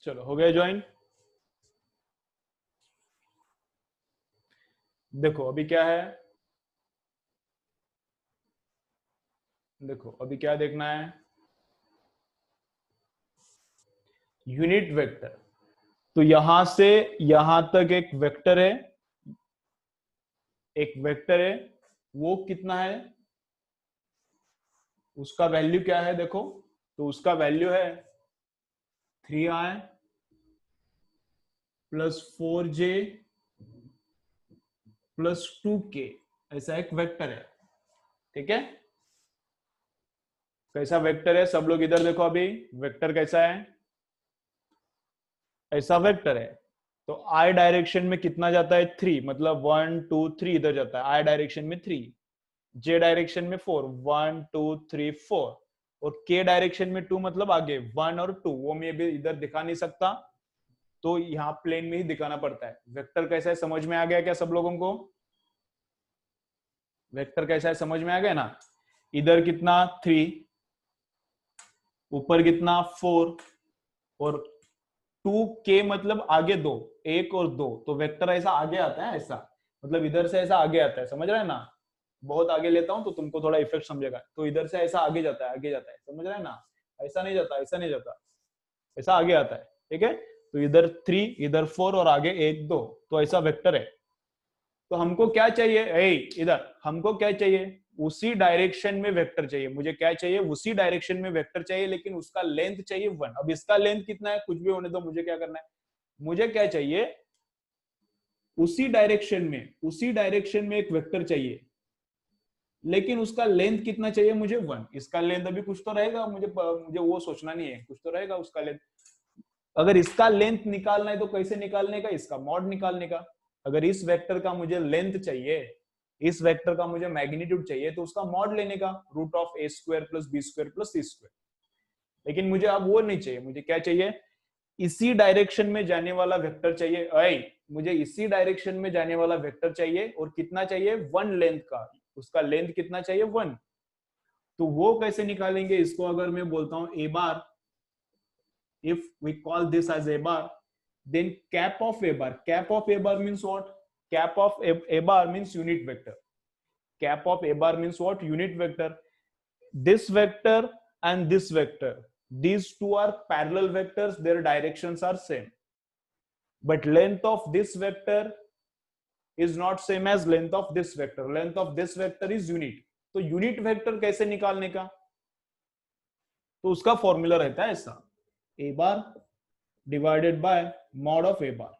चलो हो गया ज्वाइन। देखो अभी क्या है, देखो अभी क्या देखना है, यूनिट वेक्टर। तो यहां से यहां तक एक वेक्टर है, एक वेक्टर है, वो कितना है, उसका वैल्यू क्या है देखो। तो उसका वैल्यू है 3i plus 4j plus 2k। ऐसा एक वेक्टर है, ठीक है। कैसा वेक्टर है, सब लोग इधर देखो अभी, वेक्टर कैसा है, ऐसा वेक्टर है। तो आई डायरेक्शन में कितना जाता है 3, मतलब 1 2 3 इधर जाता है, आई डायरेक्शन में 3, जे डायरेक्शन में 4, 1 2 3 4, और के डायरेक्शन में 2, मतलब आगे 1 और 2, वो मैं भी इधर दिखा नहीं सकता, तो यहाँ प्लेन में ही दिखाना पड़ता है। वेक्टर कैसा है समझ में आ गया क्या सब लोगों को? वेक्टर कैसा है समझ में आ गया ना। इधर कितना 3, ऊपर कितना 4, और 2k मतलब आगे दो, एक और दो, तो वेक्टर ऐसा आगे आता है, ऐसा मतलब इधर से ऐसा आगे आता है, समझ रहे हैं ना। बहुत आगे लेता हूं तो तुमको थोड़ा इफेक्ट समझेगा। तो इधर से ऐसा आगे जाता है, आगे जाता है, समझ रहे हैं ना। ऐसा नहीं जाता, ऐसा नहीं जाता, ऐसा आगे आता है, ठीक है। तो इधर 3, इधर 4, और आगे 1 2, तो ऐसा वेक्टर है। तो हमको क्या चाहिए, इधर हमको क्या चाहिए, उसी डायरेक्शन में वेक्टर चाहिए। मुझे क्या चाहिए, उसी डायरेक्शन में वेक्टर चाहिए, लेकिन उसका लेंथ चाहिए 1। अब इसका लेंथ कितना है कुछ भी होने दो, मुझे क्या करना है, मुझे क्या चाहिए, उसी डायरेक्शन में एक वेक्टर चाहिए, लेकिन उसका लेंथ कितना चाहिए मुझे 1। इसका लेंथ अभी कुछ तो रहेगा, मुझे वो सोचना नहीं है, कुछ तो रहेगा उसका लेंथ। अगर इसका लेंथ निकालना है तो कैसे निकालने का, इसका मॉड निकालने का। अगर इस वेक्टर का मुझे लेंथ चाहिए, इस वेक्टर का मुझे मैग्नीट्यूड चाहिए, तो उसका मॉड लेने का, root of A square plus B square plus C square. लेकिन मुझे अब वो नहीं चाहिए, मुझे क्या चाहिए, इसी डायरेक्शन में जाने वाला वेक्टर चाहिए। मुझे इसी डायरेक्शन में जाने वाला वेक्टर चाहिए, और कितना चाहिए, 1 लेंथ का। उसका लेंथ कितना चाहिए, 1। तो वो कैसे निकालेंगे इसको, अगर मैं बोलता हूं ए बार, if we call this as a bar, then cap of a bar means what, cap of a bar means unit vector. Cap of a bar means what, unit vector. This vector and this vector, these two are parallel vectors, their directions are same, but length of this vector is not same as length of this vector. Length of this vector is unit. तो unit vector कैसे निकालने का, तो उसका formula रहता है ऐसा, A bar divided by mod of A bar.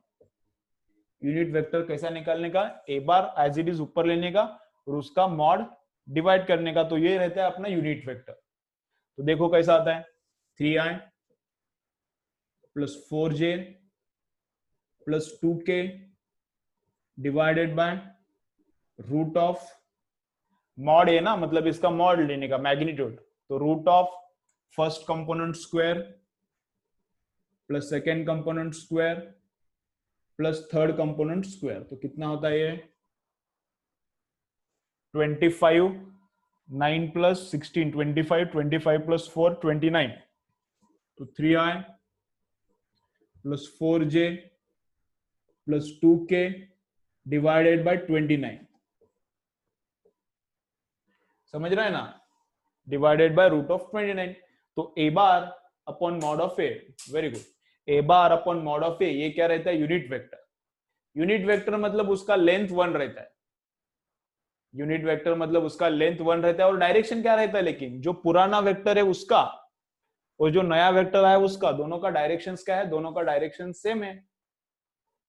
Unit vector कैसा निकालने का, A bar as it is ऊपर लेने का, और उसका मॉड डिवाइड करने का, तो ये रहता है अपना यूनिट वेक्टर। तो देखो कैसा आता है, 3i plus 4j plus 2k divided by root of, mod है ना, मतलब इसका मॉड लेने का, मैग्नीट्यूड, तो root of first component square plus second component square plus third component square. तो कितना होता है ये, 25, 9 प्लस 16, 25, 25 प्लस 4 29, तो 3i plus 4j plus 2k divided bye 29, समझ रहे हैं ना, डिवाइडेड बाय रूट ऑफ 29। तो A bar upon mod of A, very good, A bar upon mod of A, ये क्या रहता है, यूनिट वेक्टर। यूनिट वेक्टर मतलब उसका लेंथ 1 रहता है, यूनिट वेक्टर मतलब उसका लेंथ 1 रहता है, और डायरेक्शन क्या रहता है, लेकिन जो पुराना वेक्टर है उसका और जो नया वेक्टर है उसका, दोनों का डायरेक्शन क्या है, दोनों का डायरेक्शन सेम है,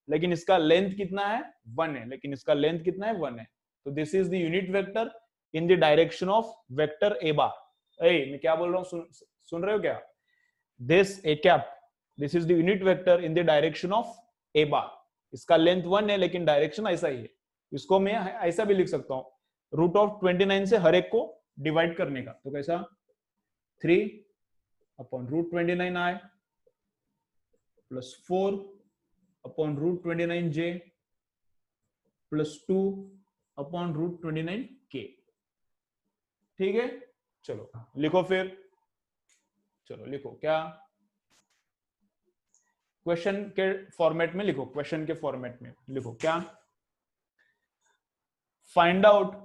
लेकिन इसका लेंथ कितना है, 1 है, लेकिन इसका लेंथ कितना है, 1 है। तो this is the unit vector in the direction of vector A bar. मैं क्या बोल रहा हूँ, सुन रहे हो क्या, this A cap, this is the unit vector in the direction of A bar. इसका लेंथ 1 है, लेकिन डायरेक्शन ऐसा ही है। इसको मैं ऐसा भी लिख सकता हूं, रूट ऑफ 29 से हर एक को डिवाइड करने का, तो कैसा, 3 upon root 29i plus 4 upon root 29j plus 2 upon root 29k। ठीक है, चलो लिखो फिर, चलो लिखो क्या, क्वेश्चन के फॉर्मेट में लिखो, क्वेश्चन के फॉर्मेट में लिखो क्या, find out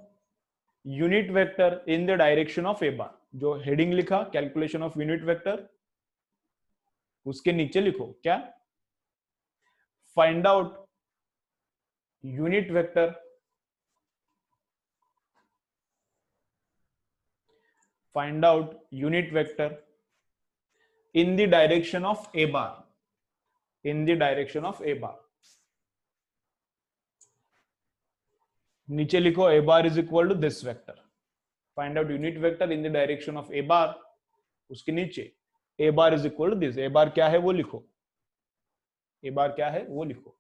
unit vector in the direction of A bar. जो हेडिंग लिखा कैलकुलेशन ऑफ यूनिट वेक्टर, उसके नीचे लिखो क्या, find out unit vector, find out unit vector in the direction of A bar, in the direction of A bar. नीचे लिखो A bar is equal to this vector. Find out unit vector in the direction of A bar, उसके नीचे A bar is equal to this. A bar क्या है वो लिखो, A bar क्या है वो लिखो।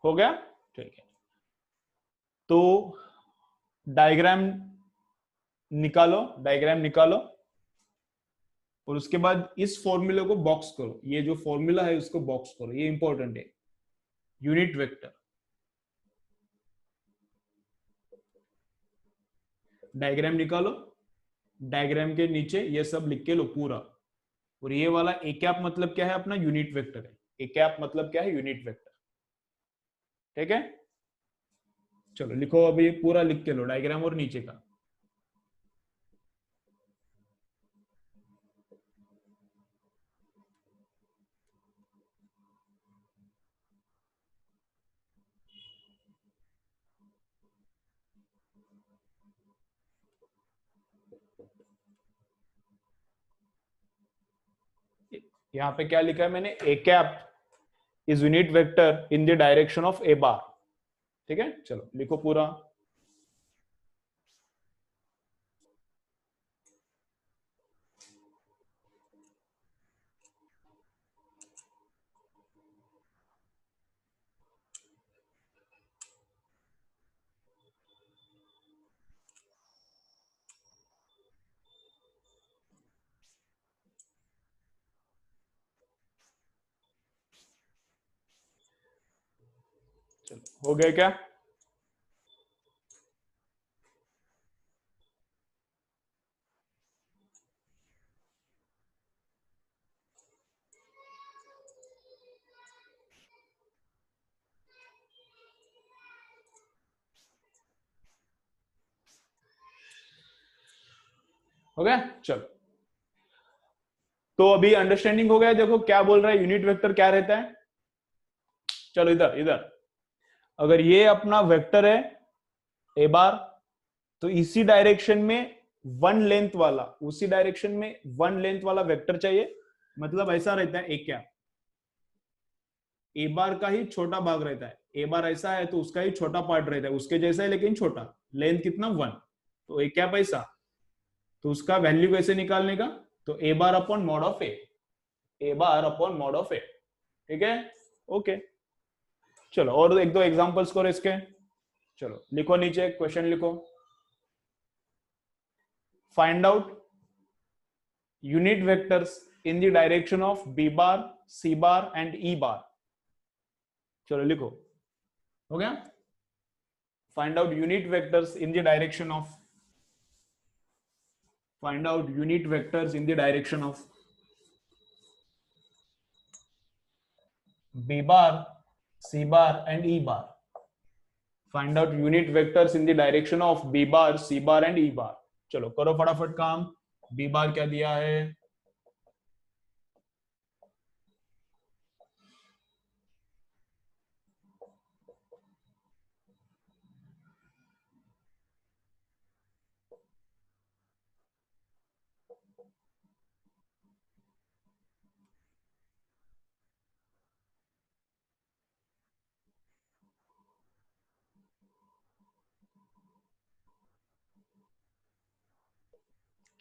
हो गया, ठीक है। तो डायग्राम निकालो, डायग्राम निकालो, और उसके बाद इस फॉर्मूले को बॉक्स करो। ये जो फॉर्मूला है उसको बॉक्स करो, ये इंपॉर्टेंट है। यूनिट वेक्टर, डायग्राम निकालो, डायग्राम के नीचे ये सब लिख के लो पूरा। और ये वाला ए कैप मतलब क्या है, अपना यूनिट वेक्टर है। ए कैप मतलब क्या है, यूनिट वेक्टर। ठीक है, चलो लिखो, अभी पूरा लिख के लो डायग्राम और नीचे का। यहां पे क्या लिखा है मैंने, A cap is unit vector in the direction of A bar. ठीक है, चलो लिखो पूरा। चलो हो गया क्या, हो गया, चलो। तो अभी अंडरस्टैंडिंग हो गया, देखो क्या बोल रहा है, यूनिट वेक्टर क्या रहता है। चलो इधर इधर, अगर ये अपना वेक्टर है ए बार, तो इसी डायरेक्शन में वन लेंथ वाला, उसी डायरेक्शन में वन लेंथ वाला वेक्टर चाहिए। मतलब ऐसा रहता है, एक क्या, ए बार का ही छोटा भाग रहता है। ए बार ऐसा है तो उसका ही छोटा पार्ट रहता है, उसके जैसा है लेकिन छोटा, लेंथ कितना, वन। तो ए क्या पैसा, तो उसका वैल्यू कैसे निकालने का, तो A bar upon mod of A, A bar upon mod of A. ठीक है, ओके। चलो और एक दो एग्जांपल्स करो इसके। चलो लिखो, नीचे क्वेश्चन लिखो, find out unit vectors in the direction of B bar, C bar and E bar. चलो लिखो, हो गया। Find out unit vectors in the direction of, find out unit vectors in the direction of B bar, C bar and E bar. Find out unit vectors in the direction of B bar, C bar and E bar. चलो करो फटाफट काम। B bar क्या दिया है,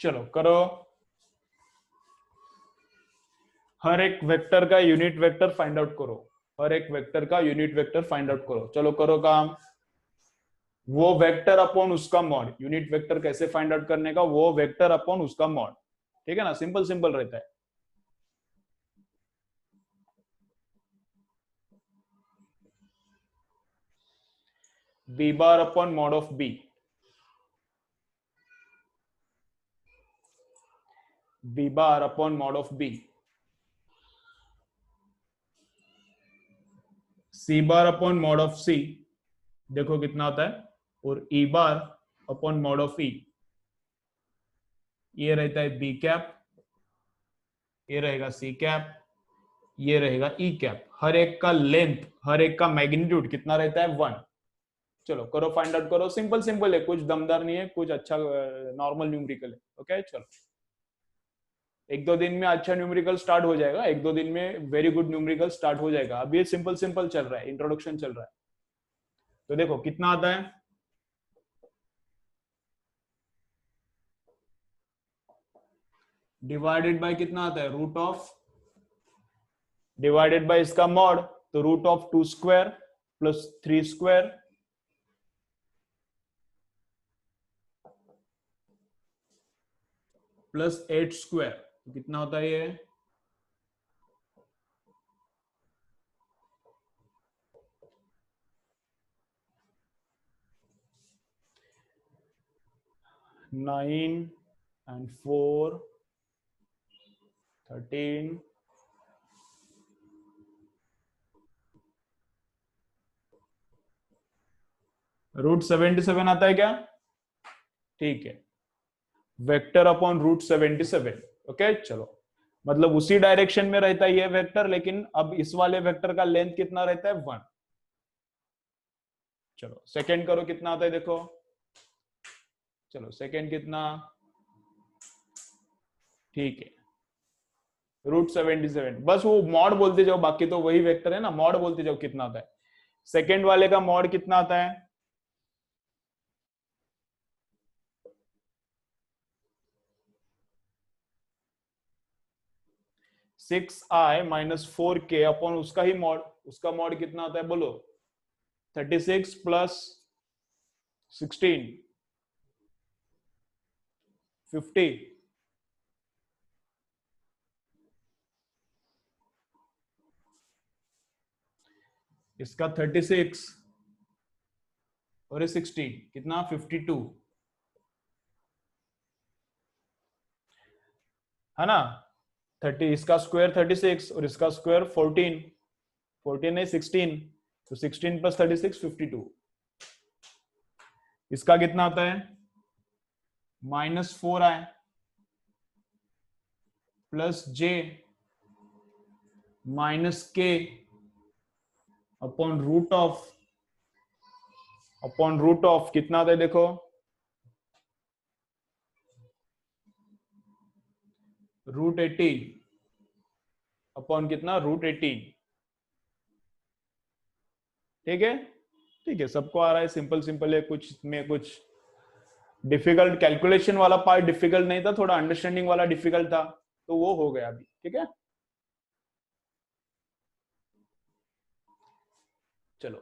चलो करो। हर एक वेक्टर का यूनिट वेक्टर फाइंड आउट करो, हर एक वेक्टर का यूनिट वेक्टर फाइंड आउट करो। चलो करो काम। वो वेक्टर अपॉन उसका मॉड, यूनिट वेक्टर कैसे फाइंड आउट करने का, वो वेक्टर अपॉन उसका मॉड। ठीक है ना, सिंपल सिंपल रहता है। B bar upon mod of B, B bar upon mod of B, C bar upon mod of C, देखो कितना होता है, और E bar upon mod of E, ये रहता है बी कैप, ये रहेगा सी कैप, ये रहेगा ई कैप। हर एक का लेंथ, हर एक का मैग्नीट्यूड कितना रहता है, 1। चलो करो, फाइंड आउट करो, सिंपल सिंपल है, कुछ दमदार नहीं है, कुछ अच्छा नॉर्मल न्यूमेरिकल है। ओके चलो, एक दो दिन में अच्छा न्यूमेरिकल स्टार्ट हो जाएगा, एक दो दिन में वेरी गुड न्यूमेरिकल स्टार्ट हो जाएगा। अभी ये सिंपल सिंपल चल रहा है, इंट्रोडक्शन चल रहा है। तो देखो कितना आता है, डिवाइडेड बाय कितना आता है, रूट ऑफ, डिवाइडेड बाय इसका मॉड, तो root of 2 square plus 3 square plus 8 square, तो कितना होता है ये, नाइन एंड 4 13, रूट 77 आता है क्या, ठीक है, वेक्टर अपॉन रूट 77। ओके चलो, मतलब उसी डायरेक्शन में रहता है ये वेक्टर, लेकिन अब इस वाले वेक्टर का लेंथ कितना रहता है, 1। चलो सेकंड करो कितना आता है, देखो चलो सेकंड कितना, ठीक है, रूट 77, बस वो मॉड बोलते जाओ, बाकी तो वही वेक्टर है ना, मॉड बोलते जाओ कितना आता है। सेकंड वाले का मॉड कितना आता है, 6i माइनस 4k अपॉन उसका ही मॉड, उसका मॉड कितना आता है बोलो, 36 प्लस 16 50, इसका 36 और 16 कितना, 52 है ना, 30, इसका स्क्वायर 36 और इसका स्क्वायर 14, 14 है 16, तो 16 प्लस 36 52, इसका कितना आता है, -4i plus j minus k upon root of कितना आता है देखो, रूट 18 अपॉन कितना, रूट 18। ठीक है, ठीक है, सबको आ रहा है, सिंपल सिंपल है, कुछ में कुछ डिफिकल्ट, कैलकुलेशन वाला पार्ट डिफिकल्ट नहीं था, थोड़ा अंडरस्टैंडिंग वाला डिफिकल्ट था, तो वो हो गया अभी। ठीक है चलो,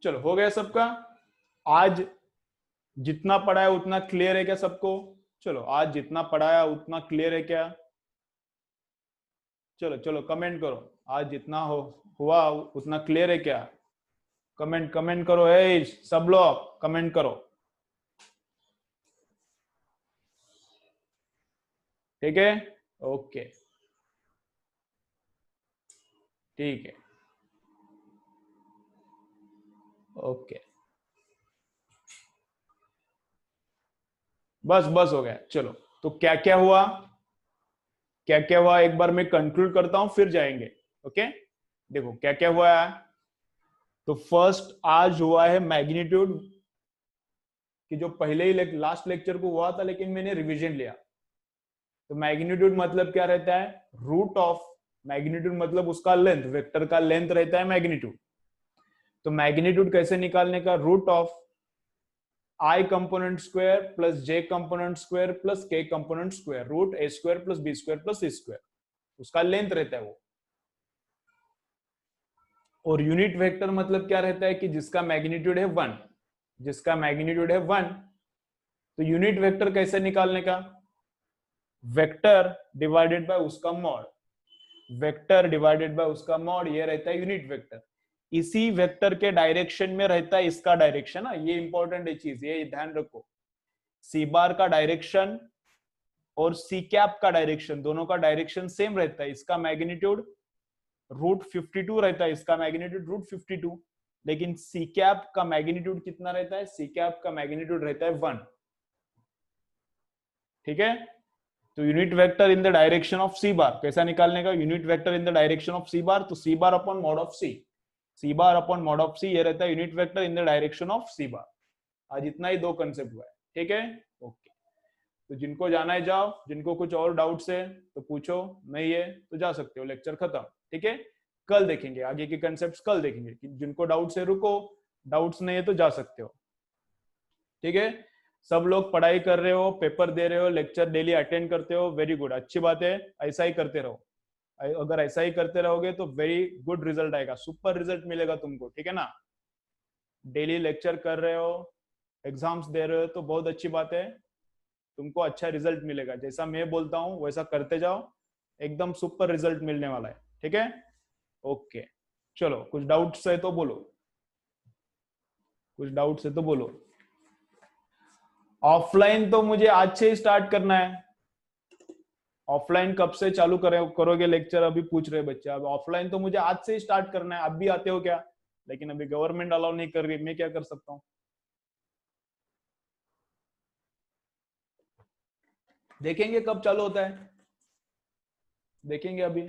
चलो हो गया सबका। आज जितना पढ़ाया उतना क्लियर है क्या सबको, चलो आज जितना पढ़ाया उतना क्लियर है क्या, चलो चलो कमेंट करो, आज जितना हुआ उतना क्लियर है क्या, कमेंट कमेंट करो, है सब लोग कमेंट करो। ठीक है, ओके, ठीक है, ओके, बस बस हो गया। चलो, तो क्या क्या हुआ, क्या क्या हुआ एक बार मैं कंक्लूड करता हूं, फिर जाएंगे। ओके, देखो क्या क्या हुआ है। तो फर्स्ट आज हुआ है मैग्नीट्यूड, कि जो पहले ही लास्ट लेक्चर को हुआ था, लेकिन मैंने रिवीजन लिया। तो मैग्नीट्यूड मतलब क्या रहता है, रूट ऑफ, मैग्नीट्यूड मतलब उसका लेंथ, वेक्टर का लेंथ रहता है मैग्नीट्यूड। तो मैग्नीट्यूड कैसे निकालने का, root of I component square plus J component square plus K component square, root A square plus B square plus C square, उसका लेंथ रहता है वो। और यूनिट वेक्टर मतलब क्या रहता है, कि जिसका मैग्नीट्यूड है 1, जिसका मैग्नीट्यूड है 1, तो यूनिट वेक्टर कैसे निकालने का, वेक्टर डिवाइडेड बाय उसका मॉड, वेक्टर डिवाइडेड बाय उसका मॉड, ये रहता है यूनिट वेक्टर। इसी वेक्टर के डायरेक्शन में रहता है इसका डायरेक्शन, ये इंपॉर्टेंट है चीज, ये ध्यान रखो। सी बार का डायरेक्शन और सी कैप का डायरेक्शन, दोनों का डायरेक्शन सेम रहता है। इसका मैग्नीट्यूड √52 रहता है, इसका मैग्नीट्यूड √52, लेकिन सी कैप का मैग्नीट्यूड कितना रहता है? सी कैप का मैग्नीट्यूड रहता है 1। ठीक है, तो unit vector in the direction of C bar कैसा निकालने का? Unit vector in the direction of C bar, तो C bar upon mod of C, C bar upon mod of C, ये रहता है unit vector in the direction of C bar. आज इतना ही 2 concept हुआ है। ठीक है, ओके। तो जिनको जाना है जाओ, जिनको कुछ और डाउट्स है तो पूछो, नहीं है तो जा सकते हो, लेक्चर खत्म। ठीक है, कल देखेंगे आगे के कंसेप्ट्स, कल देखेंगे। जिनको डाउट्स है रुको, डाउट्स नहीं है तो जा सकते हो। ठीक है, सब लोग पढ़ाई कर रहे हो, पेपर दे रहे हो, लेक्चर डेली अटेंड करते हो, वेरी गुड, अच्छी बात है, ऐसा ही करते रहो। अगर ऐसा ही करते रहोगे तो वेरी गुड रिजल्ट आएगा, सुपर रिजल्ट मिलेगा तुमको। ठीक है ना, डेली लेक्चर कर रहे हो, एग्जाम्स दे रहे हो तो बहुत अच्छी बात है, तुमको अच्छा रिजल्ट मिलेगा। जैसा मैं बोलता हूँ वैसा करते जाओ, एकदम सुपर रिजल्ट मिलने वाला है। ठीक है, ओके। चलो, कुछ डाउट्स है तो बोलो, कुछ डाउट्स है तो बोलो। ऑफलाइन तो मुझे आज से ही स्टार्ट करना है। ऑफलाइन कब से चालू करोगे लेक्चर, अभी पूछ रहे बच्चे। अब ऑफलाइन तो मुझे आज से ही स्टार्ट करना है। आप भी आते हो क्या? लेकिन अभी गवर्नमेंट अलाउ नहीं कर रही, मैं क्या कर सकता हूँ? देखेंगे कब चालू होता है, देखेंगे अभी,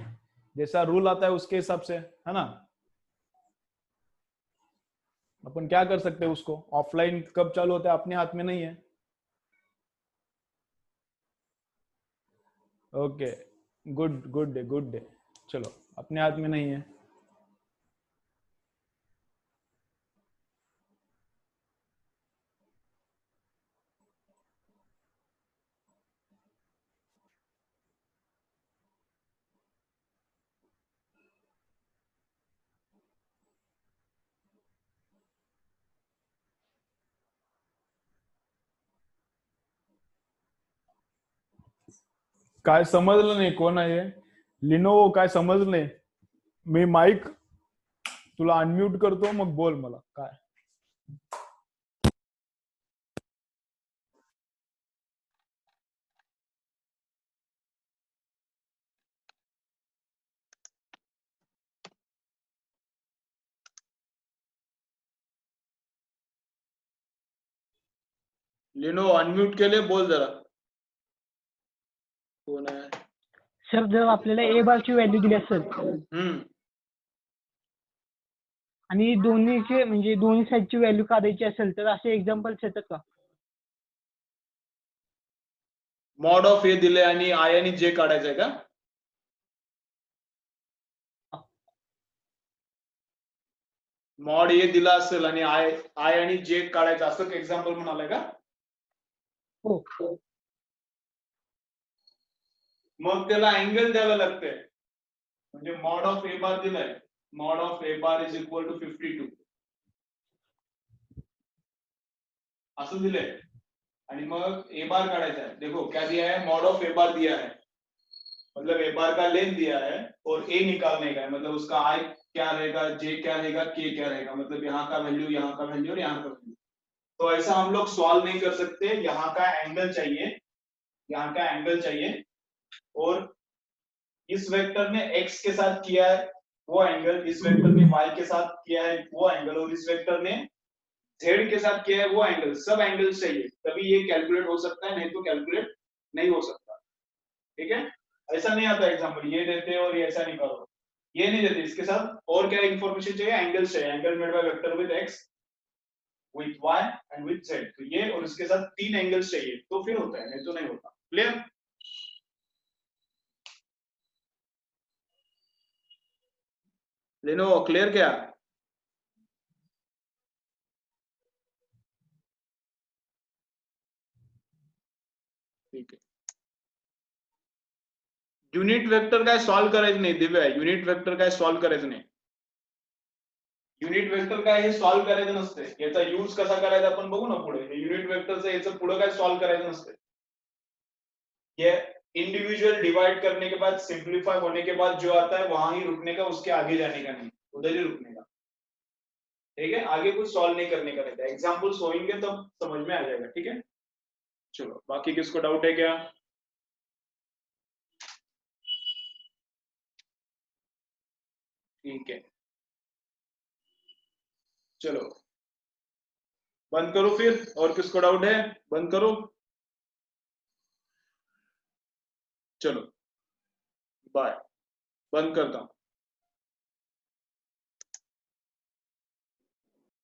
जैसा रूल आता है उसके हिसाब से, है ना। अपन क्या कर सकते हैं उसको, ऑफलाइन कब चालू होता है अपने हाथ में नहीं है। Okay, good good day, good day. चलो, अपने हाथ में नहीं है। काय समजलं नाही, कोण आहे? लिनोवो, काय समजले? मी माईक तुला अनम्यूट करतो, मग बोल मला काय। लिनो अनम्यूट केले, बोल जरा, कोण आहे? सर, जर आपल्याला ए बारची व्हॅल्यू दिली असेल आणि दोन्हीचे म्हणजे दोन्ही साईडची व्हॅल्यू काढायची असेल तर असे एक्झाम्पल्स येतात का? मॉड ऑफ ए दिले आणि आय आणि जे काढायचंय का? मॉड ए दिला असेल आणि आय आणि जे काढायचं, असं एक्झाम्पल म्हणालाय का? हो. मग त्याला अँगल द्यावं लागते, म्हणजे मॉड ऑफ ए बार दिलाय, mod of A bar is equal to 52 असं दिलंय, आणि मग ए बार काढायचा है। देखो क्या दिया है, मॉड ऑफ ए बार दिया है, मतलब ए बार का लेंथ दिया है और ए निकालने का है, मतलब उसका आई क्या रहेगा, जे क्या रहेगा, के क्या रहेगा, मतलब यहाँ का वैल्यू, यहाँ का वैल्यू और यहाँ का वैल्यू। तो ऐसा हम लोग सॉल्व नहीं कर सकते, यहाँ का एंगल चाहिए, यहाँ का एंगल चाहिए, और इस वेक्टर ने x के साथ किया है वो एंगल, इस वेक्टर ने y के साथ किया है वो एंगल, और इस वेक्टर ने z के साथ किया है वो एंगल, सब एंगल चाहिए, तभी ये कैलकुलेट हो सकता है, नहीं तो कैलकुलेट नहीं हो सकता। ठीक है, ऐसा नहीं आता एग्जाम्पल ये देते और ये ऐसा निकालो, ये नहीं देते, इसके साथ और क्या इंफॉर्मेशन चाहिए, एंगल चाहिए, angle made by vector with x with y and with z, तो ये और इसके साथ 3 एंगल्स चाहिए तो फिर होता है, नहीं तो नहीं होता। क्लियर? लेनो क्लियर क्या? ठीक है, युनिट वेक्टर काय सॉल्व करायचं नाही दिव्या, युनिट वेक्टर काय सॉल्व करायचं नाही, युनिट वेक्टर काय हे सॉल्व करायचं नसते, याचा यूज कसा करायचा आपण बघू ना पुढे, युनिट वेक्टरचं याचं पुढे काय सॉल्व करायचं नसते, इंडिविजुअल डिवाइड करने के बाद, सिंप्लीफाई होने के बाद जो आता है वहां ही रुकने का, उसके आगे जाने का नहीं, उधर ही रुकने का। ठीक है, आगे कुछ सॉल्व नहीं करने का रहता है, एग्जाम्पल्स होंगे तब समझ में आ जाएगा। ठीक है, चलो बाकी किसको डाउट है क्या? ठीक है, चलो बंद करो फिर, और किसको डाउट है बंद करो। चलो बाय, बंद करता हूं।